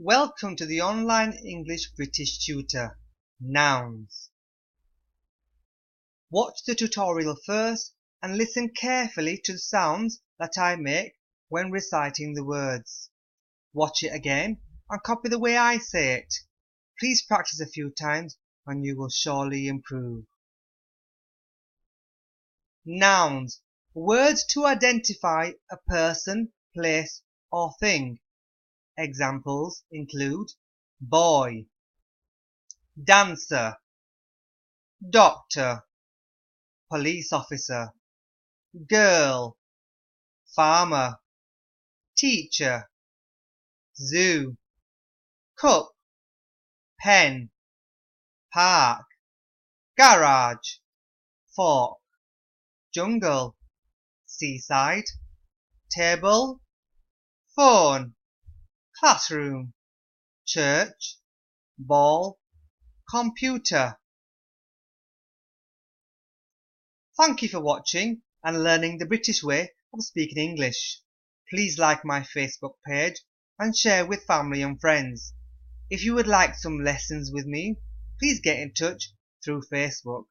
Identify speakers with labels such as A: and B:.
A: Welcome to the online English British tutor, Nouns. Watch the tutorial first and listen carefully to the sounds that I make when reciting the words. Watch it again and copy the way I say it. Please practice a few times and you will surely improve. Nouns. Words to identify a person, place or thing. Examples include boy, dancer, doctor, police officer, girl, farmer, teacher, zoo, cup, pen, park, garage, fork, jungle, seaside, table, phone, classroom, church, ball, computer. Thank you for watching and learning the British way of speaking English. Please like my Facebook page and share with family and friends. If you would like some lessons with me, please get in touch through Facebook.